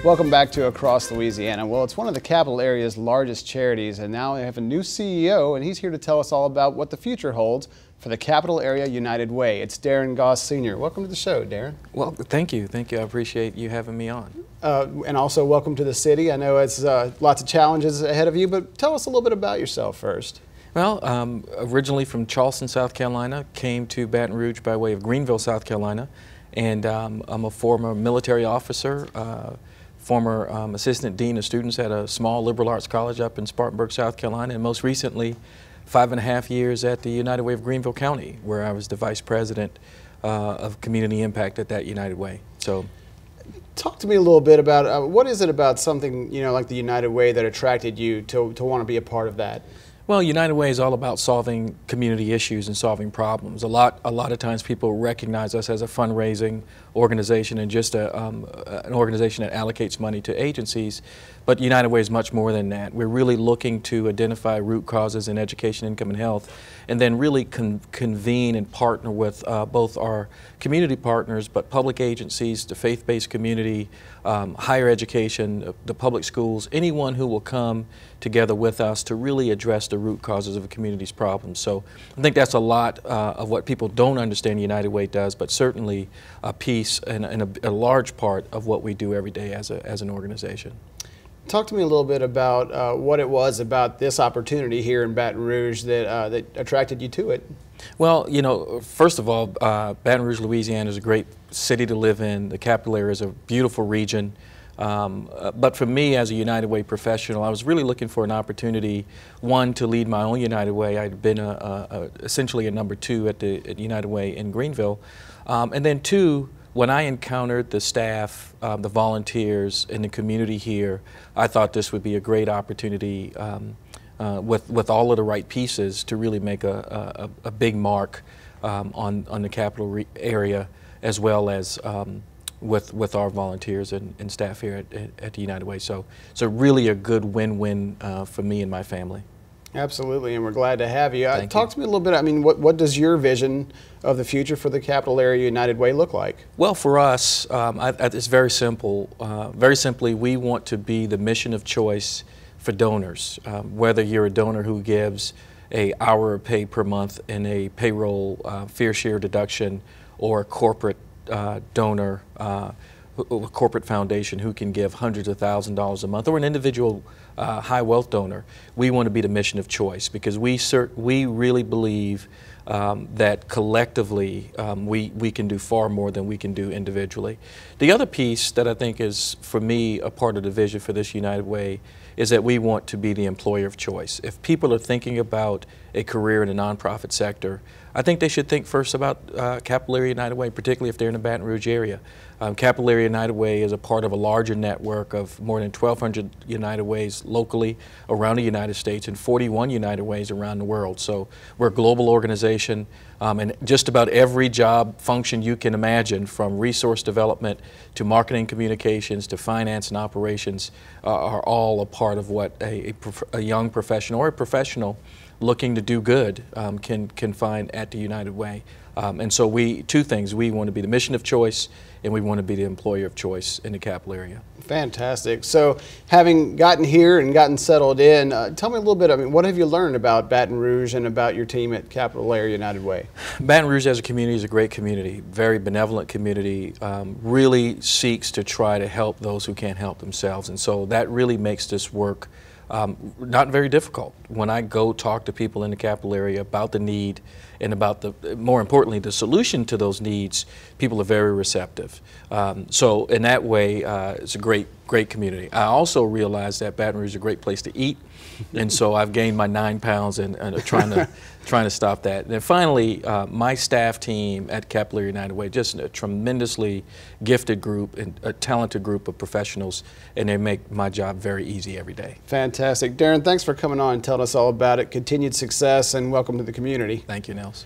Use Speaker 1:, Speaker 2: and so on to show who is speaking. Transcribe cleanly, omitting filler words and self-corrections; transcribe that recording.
Speaker 1: Welcome back to Across Louisiana. Well, it's one of the capital area's largest charities, and now we have a new CEO, and he's here to tell us all about what the future holds for the Capital Area United Way. It's Darren Goss Sr. Welcome to the show, Darren.
Speaker 2: Well, thank you. Thank you. I appreciate you having me on.
Speaker 1: And also welcome to the city. I know it's lots of challenges ahead of you, but tell us a little bit about yourself first.
Speaker 2: Well, originally from Charleston, South Carolina, came to Baton Rouge by way of Greenville, South Carolina, and I'm a former military officer, former assistant dean of students at a small liberal arts college up in Spartanburg, South Carolina, and most recently 5.5 years at the United Way of Greenville County, where I was the vice president of community impact at that United Way. So,
Speaker 1: talk to me a little bit about what is it about something like the United Way that attracted you to want to be a part of that?
Speaker 2: Well, United Way is all about solving community issues and solving problems. A lot of times people recognize us as a fundraising organization and just an organization that allocates money to agencies, but United Way is much more than that. We're really looking to identify root causes in education, income, and health, and then really convene and partner with both our community partners, but public agencies, the faith-based community, higher education, the public schools, anyone who will come together with us to really address the root causes of a community's problems. So I think that's a lot of what people don't understand United Way does, but certainly a piece and a large part of what we do every day as an organization.
Speaker 1: Talk to me a little bit about what it was about this opportunity here in Baton Rouge that attracted you to it.
Speaker 2: Well, first of all, Baton Rouge, Louisiana is a great city to live in. The capital area is a beautiful region. But for me as a United Way professional, I was really looking for an opportunity, one, to lead my own United Way. I'd been essentially a number 2 at United Way in Greenville. And then two, when I encountered the staff, the volunteers, and the community here, I thought this would be a great opportunity with all of the right pieces to really make a big mark on the capital area, as well as with our volunteers and staff here at the United Way. So really a good win-win for me and my family. Absolutely, and we're glad to have you. Talk to me a little bit, what does your vision of the future for the Capital Area United Way look like? Well, for us, it's very simple. Very simply, we want to be the mission of choice for donors. Whether you're a donor who gives an hour of pay per month in a payroll fair share deduction, or a corporate donor, a corporate foundation who can give hundreds of thousands of dollars a month, or an individual high wealth donor, we want to be the mission of choice, because we really believe that collectively we can do far more than we can do individually. The other piece that I think is, for me, a part of the vision for this United Way is that we want to be the employer of choice. If people are thinking about a career in the nonprofit sector, I think they should think first about Capital Area United Way, particularly if they're in the Baton Rouge area. Capital Area United Way is a part of a larger network of more than 1,200 United Ways locally around the United States and 41 United Ways around the world. So we're a global organization, and just about every job function you can imagine, from resource development to marketing communications to finance and operations, are all a part of what a young professional or a professional looking to do good can find at the United Way. And so two things: we want to be the mission of choice, and we want to be the employer of choice in the capital area. Fantastic. So having gotten here and gotten settled in, tell me a little bit, what have you learned about Baton Rouge and about your team at Capital Area United Way? Baton Rouge as a community is a great community, very benevolent community, really seeks to try to help those who can't help themselves. And so that really makes this work not very difficult. When I go talk to people in the capital area about the need and about more importantly, the solution to those needs, people are very receptive. So in that way, it's a great community. I also realize that Baton Rouge is a great place to eat, and so I've gained my 9 pounds and trying to stop that. And then finally, my staff team at Capital Area United Way, just a tremendously gifted group and a talented group of professionals, and they make my job very easy every day. Fantastic. Darren, thanks for coming on and telling us all about it. Continued success and welcome to the community. Thank you, Nels.